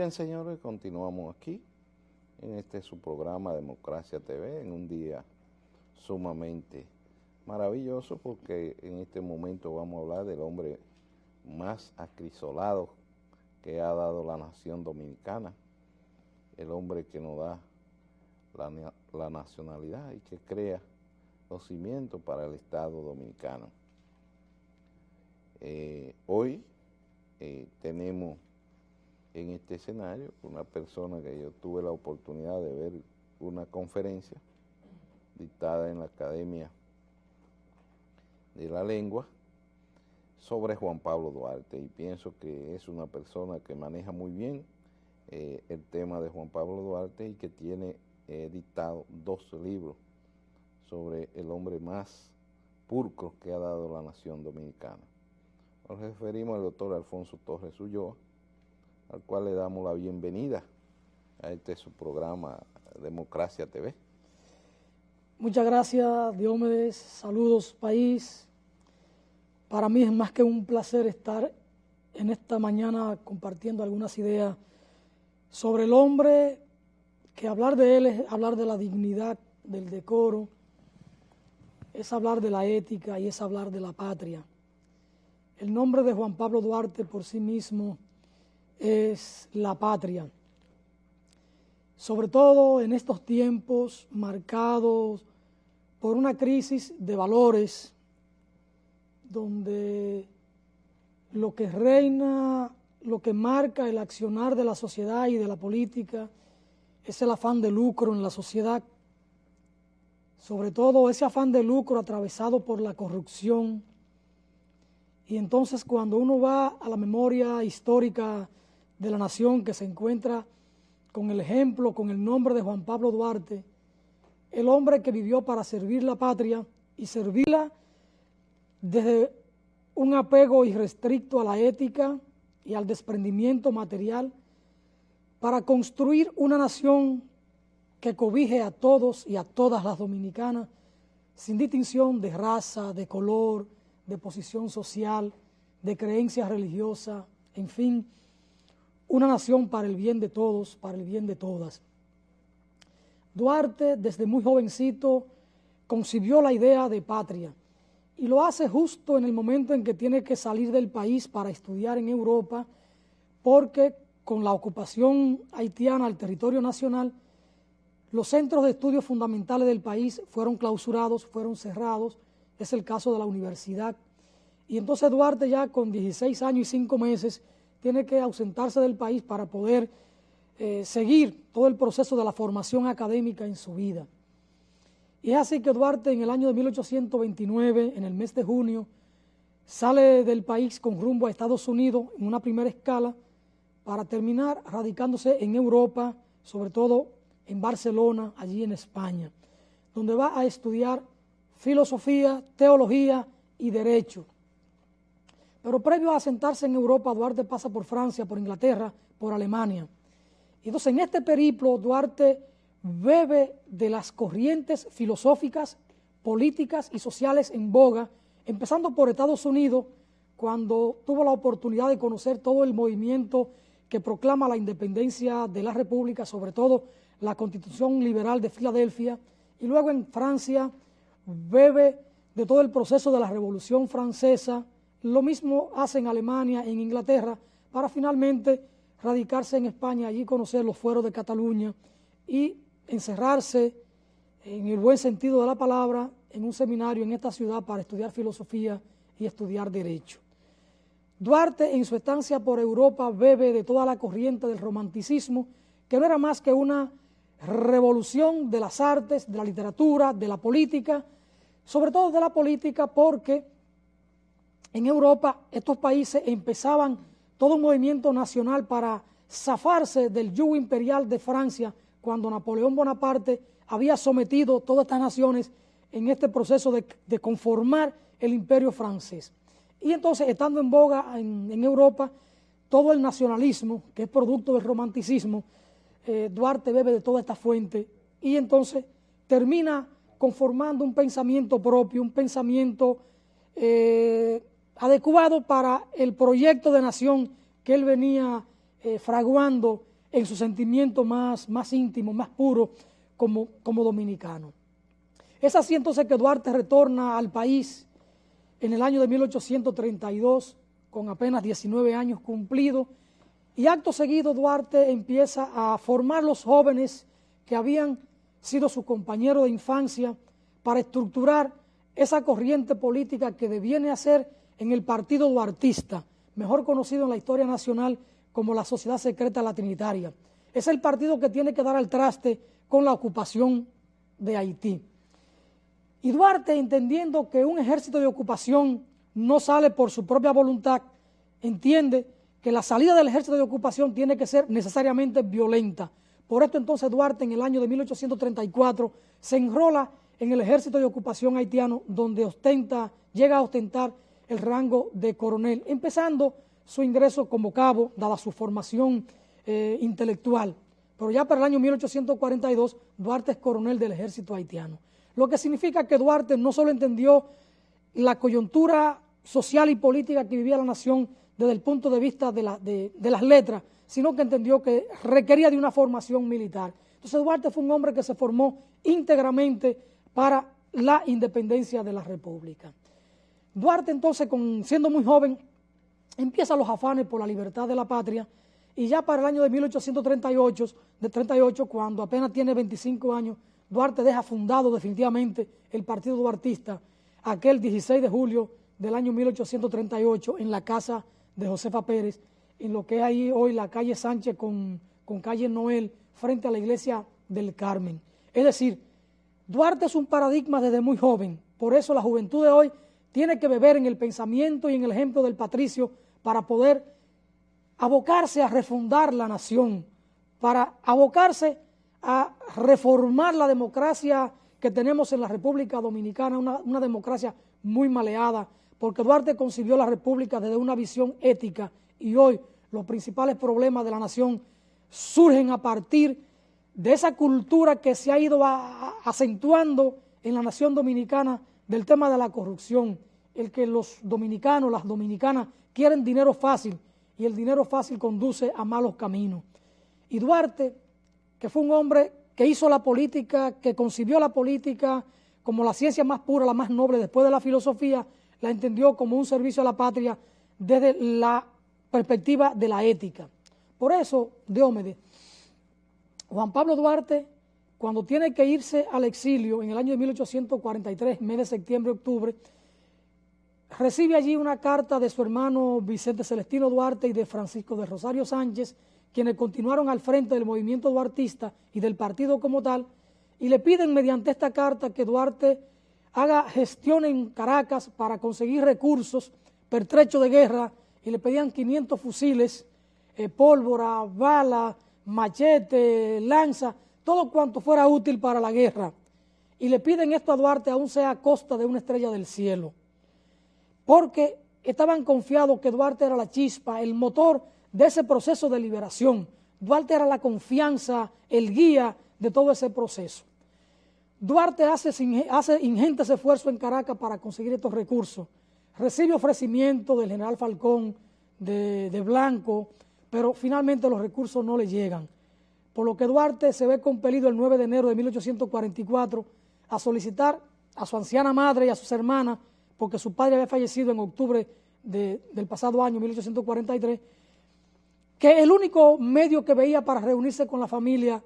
Bien, señores, continuamos aquí en su programa Democracia TV en un día sumamente maravilloso porque en este momento vamos a hablar del hombre más acrisolado que ha dado la nación dominicana, el hombre que nos da la nacionalidad y que crea los cimientos para el Estado dominicano. Hoy tenemos en este escenario una persona que yo tuve la oportunidad de ver una conferencia dictada en la Academia de la Lengua sobre Juan Pablo Duarte, y pienso que es una persona que maneja muy bien el tema de Juan Pablo Duarte y que tiene dictado 2 libros sobre el hombre más pulcro que ha dado la nación dominicana. Nos referimos al doctor Alfonso Torres Ulloa, al cual le damos la bienvenida a su programa Democracia TV. Muchas gracias, Diomedes. Saludos, país. Para mí es más que un placer estar en esta mañana compartiendo algunas ideas sobre el hombre, que hablar de él es hablar de la dignidad, del decoro, es hablar de la ética y es hablar de la patria. El nombre de Juan Pablo Duarte por sí mismo es la patria. Sobre todo en estos tiempos marcados por una crisis de valores, donde lo que reina, lo que marca el accionar de la sociedad y de la política es el afán de lucro en la sociedad, sobre todo ese afán de lucro atravesado por la corrupción. Y entonces cuando uno va a la memoria histórica de la nación, que se encuentra con el ejemplo, con el nombre de Juan Pablo Duarte, el hombre que vivió para servir la patria y servirla desde un apego irrestricto a la ética y al desprendimiento material, para construir una nación que cobije a todos y a todas las dominicanas, sin distinción de raza, de color, de posición social, de creencia religiosa, en fin, una nación para el bien de todos, para el bien de todas. Duarte, desde muy jovencito, concibió la idea de patria y lo hace justo en el momento en que tiene que salir del país para estudiar en Europa, porque con la ocupación haitiana al territorio nacional, los centros de estudios fundamentales del país fueron clausurados, fueron cerrados. Es el caso de la universidad. Y entonces Duarte, ya con 16 años y 5 meses, tiene que ausentarse del país para poder seguir todo el proceso de la formación académica en su vida. Y es así que Duarte, en el año de 1829, en el mes de junio, sale del país con rumbo a Estados Unidos en una primera escala, para terminar radicándose en Europa, sobre todo en Barcelona, allí en España, donde va a estudiar filosofía, teología y derecho. Pero previo a asentarse en Europa, Duarte pasa por Francia, por Inglaterra, por Alemania. Y entonces en este periplo Duarte bebe de las corrientes filosóficas, políticas y sociales en boga, empezando por Estados Unidos, cuando tuvo la oportunidad de conocer todo el movimiento que proclama la independencia de la República, sobre todo la Constitución Liberal de Filadelfia, y luego en Francia bebe de todo el proceso de la Revolución Francesa. Lo mismo hace en Alemania, en Inglaterra, para finalmente radicarse en España, allí conocer los fueros de Cataluña y encerrarse, en el buen sentido de la palabra, en un seminario en esta ciudad para estudiar filosofía y estudiar derecho. Duarte, en su estancia por Europa, bebe de toda la corriente del romanticismo, que no era más que una revolución de las artes, de la literatura, de la política, sobre todo de la política, porque en Europa estos países empezaban todo un movimiento nacional para zafarse del yugo imperial de Francia, cuando Napoleón Bonaparte había sometido todas estas naciones en este proceso de conformar el imperio francés. Y entonces, estando en boga en Europa, todo el nacionalismo, que es producto del romanticismo, Duarte bebe de toda esta fuente y entonces termina conformando un pensamiento propio, un pensamiento adecuado para el proyecto de nación que él venía fraguando en su sentimiento más íntimo, más puro como dominicano. Es así entonces que Duarte retorna al país en el año de 1832, con apenas 19 años cumplidos, y acto seguido Duarte empieza a formar los jóvenes que habían sido sus compañeros de infancia para estructurar esa corriente política que deviene a ser en el Partido Duartista, mejor conocido en la historia nacional como la Sociedad Secreta La Trinitaria. Es el partido que tiene que dar al traste con la ocupación de Haití. Y Duarte, entendiendo que un ejército de ocupación no sale por su propia voluntad, entiende que la salida del ejército de ocupación tiene que ser necesariamente violenta. Por esto entonces Duarte en el año de 1834 se enrola en el ejército de ocupación haitiano, donde llega a ostentar el rango de coronel, empezando su ingreso como cabo, dada su formación intelectual. Pero ya para el año 1842 Duarte es coronel del ejército haitiano. Lo que significa que Duarte no solo entendió la coyuntura social y política que vivía la nación desde el punto de vista de las letras, sino que entendió que requería de una formación militar. Entonces Duarte fue un hombre que se formó íntegramente para la independencia de la República. Duarte entonces, siendo muy joven, empieza los afanes por la libertad de la patria, y ya para el año de 1838, cuando apenas tiene 25 años, Duarte deja fundado definitivamente el Partido Duartista, aquel 16 de julio del año 1838, en la casa de Josefa Pérez, en lo que es ahí hoy la calle Sánchez con calle Noel, frente a la iglesia del Carmen. Es decir, Duarte es un paradigma desde muy joven, por eso la juventud de hoy tiene que beber en el pensamiento y en el ejemplo del patricio para poder abocarse a refundar la nación, para abocarse a reformar la democracia que tenemos en la República Dominicana, una democracia muy maleada, porque Duarte concibió la República desde una visión ética, y hoy los principales problemas de la nación surgen a partir de esa cultura que se ha ido acentuando en la nación dominicana del tema de la corrupción, el que los dominicanos, las dominicanas quieren dinero fácil, y el dinero fácil conduce a malos caminos. Y Duarte, que fue un hombre que hizo la política, que concibió la política como la ciencia más pura, la más noble después de la filosofía, la entendió como un servicio a la patria desde la perspectiva de la ética. Por eso, Diomedes, Juan Pablo Duarte, cuando tiene que irse al exilio en el año de 1843, mes de septiembre-octubre, recibe allí una carta de su hermano Vicente Celestino Duarte y de Francisco de Rosario Sánchez, quienes continuaron al frente del movimiento duartista y del partido como tal, y le piden mediante esta carta que Duarte haga gestión en Caracas para conseguir recursos, pertrecho de guerra, y le pedían 500 fusiles, pólvora, bala, machete, lanza, todo cuanto fuera útil para la guerra. Y le piden esto a Duarte, aún sea a costa de una estrella del cielo, porque estaban confiados que Duarte era la chispa, el motor de ese proceso de liberación. Duarte era la confianza, el guía de todo ese proceso. Duarte hace ingentes esfuerzos en Caracas para conseguir estos recursos. Recibe ofrecimiento del general Falcón, de Blanco, pero finalmente los recursos no le llegan. Por lo que Duarte se ve compelido el 9 de enero de 1844 a solicitar a su anciana madre y a sus hermanas, porque su padre había fallecido en octubre del pasado año, 1843, que el único medio que veía para reunirse con la familia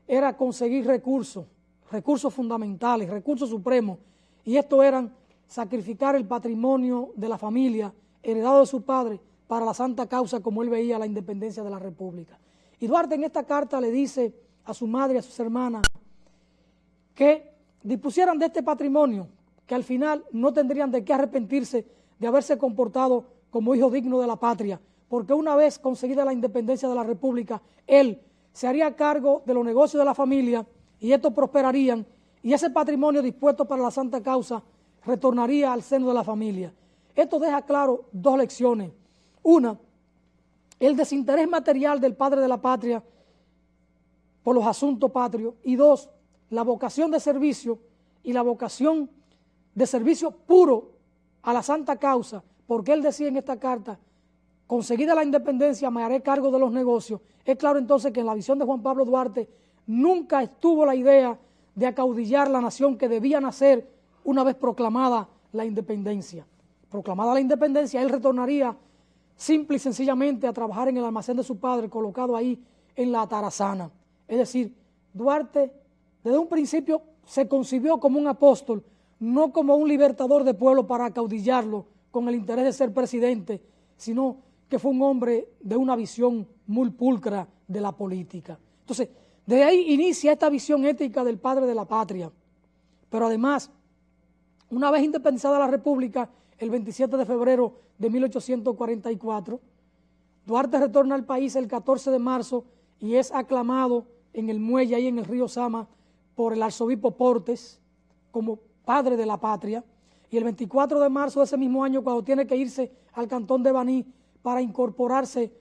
era conseguir recursos fundamentales, recursos supremos, y estos eran sacrificar el patrimonio de la familia, heredado de su padre, para la santa causa como él veía la independencia de la República. Y Duarte en esta carta le dice a su madre y a sus hermanas que dispusieran de este patrimonio, que al final no tendrían de qué arrepentirse de haberse comportado como hijo digno de la patria, porque una vez conseguida la independencia de la República, él se haría cargo de los negocios de la familia y estos prosperarían, y ese patrimonio dispuesto para la santa causa retornaría al seno de la familia. Esto deja claro dos lecciones. Una, el desinterés material del padre de la patria por los asuntos patrios, y dos, la vocación de servicio y la vocación de servicio puro a la santa causa, porque él decía en esta carta conseguida la independencia me haré cargo de los negocios, es claro entonces que en la visión de Juan Pablo Duarte nunca estuvo la idea de acaudillar la nación que debía nacer una vez proclamada la independencia. Proclamada la independencia, él retornaría simple y sencillamente a trabajar en el almacén de su padre, colocado ahí en la Atarazana. Es decir, Duarte desde un principio se concibió como un apóstol, no como un libertador de pueblo para acaudillarlo con el interés de ser presidente, sino que fue un hombre de una visión muy pulcra de la política. Entonces, desde ahí inicia esta visión ética del padre de la patria. Pero además, una vez independizada la República, el 27 de febrero de 1844, Duarte retorna al país el 14 de marzo y es aclamado en el muelle, ahí en el río Sama, por el arzobispo Portes como padre de la patria. Y el 24 de marzo de ese mismo año, cuando tiene que irse al cantón de Baní para incorporarse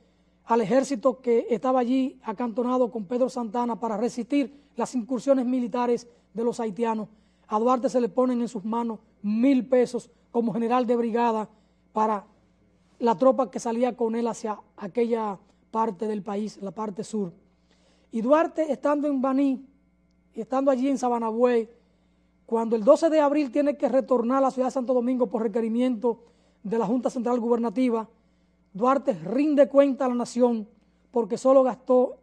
al ejército que estaba allí acantonado con Pedro Santana para resistir las incursiones militares de los haitianos, a Duarte se le ponen en sus manos 1,000 pesos como general de brigada para la tropa que salía con él hacia aquella parte del país, la parte sur. Y Duarte, estando en Baní, y estando allí en Sabanabuey, cuando el 12 de abril tiene que retornar a la ciudad de Santo Domingo por requerimiento de la Junta Central Gubernativa, Duarte rinde cuenta a la nación porque solo gastó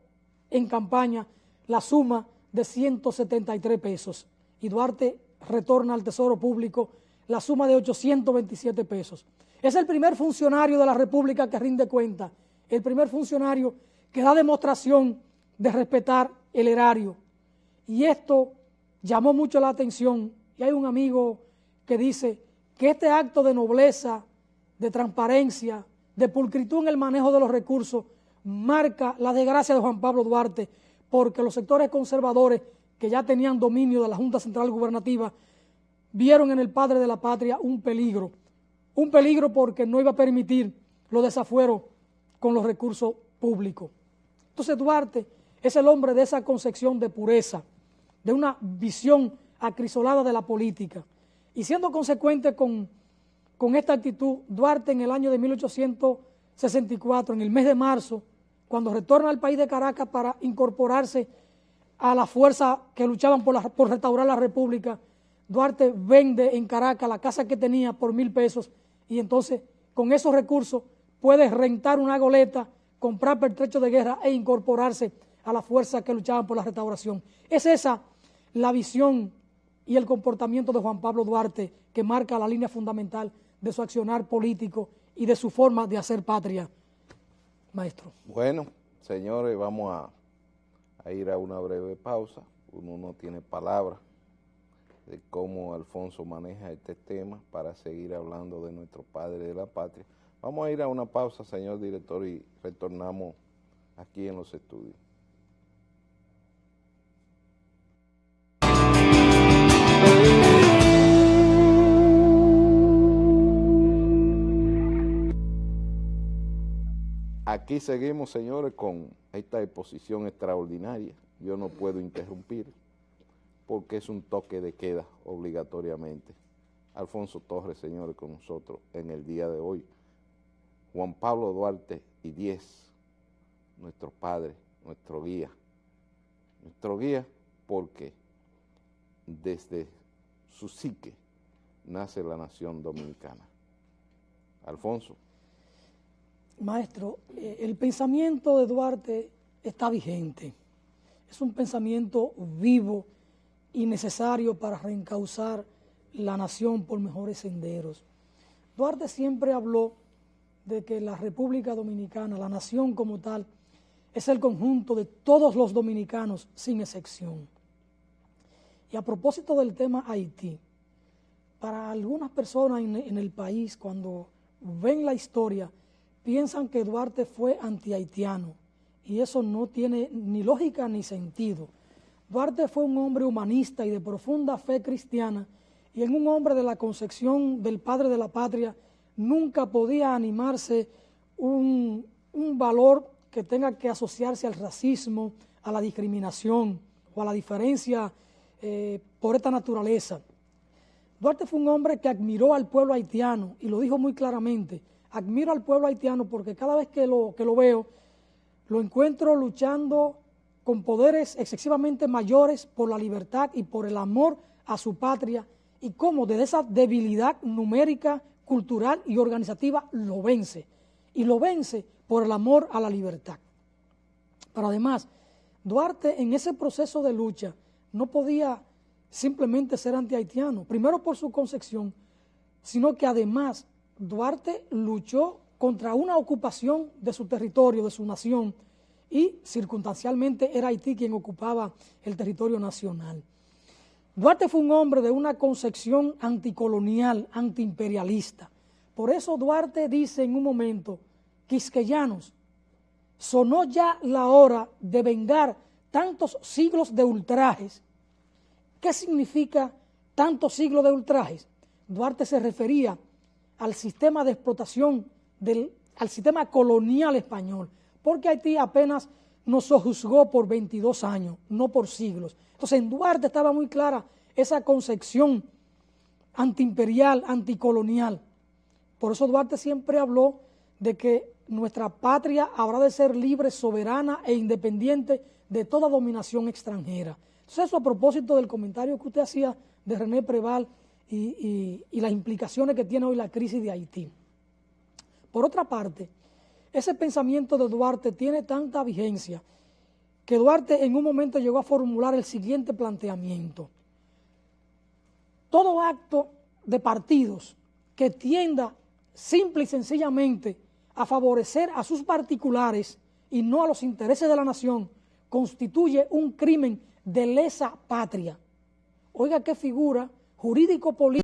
en campaña la suma de 173 pesos. Y Duarte retorna al Tesoro Público la suma de 827 pesos. Es el primer funcionario de la República que rinde cuenta, el primer funcionario que da demostración de respetar el erario. Y esto llamó mucho la atención. Y hay un amigo que dice que este acto de nobleza, de transparencia, de pulcritud en el manejo de los recursos, marca la desgracia de Juan Pablo Duarte, porque los sectores conservadores que ya tenían dominio de la Junta Central Gubernativa vieron en el padre de la patria un peligro porque no iba a permitir los desafueros con los recursos públicos. Entonces Duarte es el hombre de esa concepción de pureza, de una visión acrisolada de la política. Y siendo consecuente con esta actitud, Duarte en el año de 1864, en el mes de marzo, cuando retorna al país de Caracas para incorporarse a la fuerza que luchaban por restaurar la República, Duarte vende en Caracas la casa que tenía por 1,000 pesos y entonces con esos recursos puede rentar una goleta, comprar pertrechos de guerra e incorporarse a la fuerza que luchaban por la restauración. Es esa la visión y el comportamiento de Juan Pablo Duarte que marca la línea fundamental de su accionar político y de su forma de hacer patria, maestro. Bueno, señores, vamos a ir a una breve pausa. Uno no tiene palabras de cómo Alfonso maneja este tema para seguir hablando de nuestro padre de la patria. Vamos a ir a una pausa, señor director, y retornamos aquí en los estudios. Aquí seguimos, señores, con esta exposición extraordinaria. Yo no puedo interrumpir porque es un toque de queda obligatoriamente. Alfonso Torres, señores, con nosotros en el día de hoy. Juan Pablo Duarte y 10, nuestro padre, nuestro guía. Nuestro guía porque desde su psique nace la nación dominicana. Alfonso. Maestro, el pensamiento de Duarte está vigente. Es un pensamiento vivo y necesario para reencauzar la nación por mejores senderos. Duarte siempre habló de que la República Dominicana, la nación como tal, es el conjunto de todos los dominicanos sin excepción. Y a propósito del tema Haití, para algunas personas en el país, cuando ven la historia, piensan que Duarte fue anti-haitiano, y eso no tiene ni lógica ni sentido. Duarte fue un hombre humanista y de profunda fe cristiana, y en un hombre de la concepción del padre de la patria nunca podía animarse un valor que tenga que asociarse al racismo, a la discriminación o a la diferencia por esta naturaleza. Duarte fue un hombre que admiró al pueblo haitiano y lo dijo muy claramente: admiro al pueblo haitiano porque cada vez que lo veo, lo encuentro luchando con poderes excesivamente mayores por la libertad y por el amor a su patria, y cómo desde esa debilidad numérica, cultural y organizativa lo vence, y lo vence por el amor a la libertad. Pero además, Duarte en ese proceso de lucha no podía simplemente ser antihaitiano, primero por su concepción, sino que además Duarte luchó contra una ocupación de su territorio, de su nación, y circunstancialmente era Haití quien ocupaba el territorio nacional. Duarte fue un hombre de una concepción anticolonial, antiimperialista. Por eso Duarte dice en un momento: quisqueyanos, sonó ya la hora de vengar tantos siglos de ultrajes. ¿Qué significa tantos siglos de ultrajes? Duarte se refería al sistema de explotación, al sistema colonial español, porque Haití apenas nos sojuzgó por 22 años, no por siglos. Entonces en Duarte estaba muy clara esa concepción antiimperial, anticolonial. Por eso Duarte siempre habló de que nuestra patria habrá de ser libre, soberana e independiente de toda dominación extranjera. Entonces eso a propósito del comentario que usted hacía de René Preval y las implicaciones que tiene hoy la crisis de Haití. Por otra parte, ese pensamiento de Duarte tiene tanta vigencia que Duarte en un momento llegó a formular el siguiente planteamiento: todo acto de partidos que tienda simple y sencillamente a favorecer a sus particulares y no a los intereses de la nación constituye un crimen de lesa patria. Oiga qué figura jurídico-política